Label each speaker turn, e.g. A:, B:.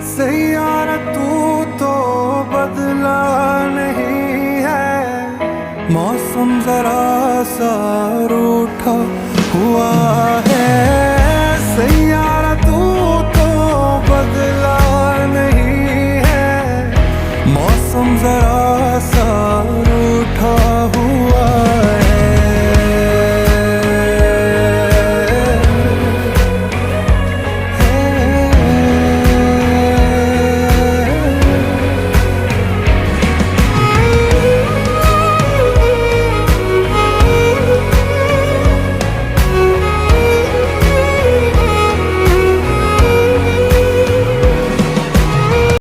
A: सैयारा तू तो बदला नहीं है, मौसम जरा सा रूठा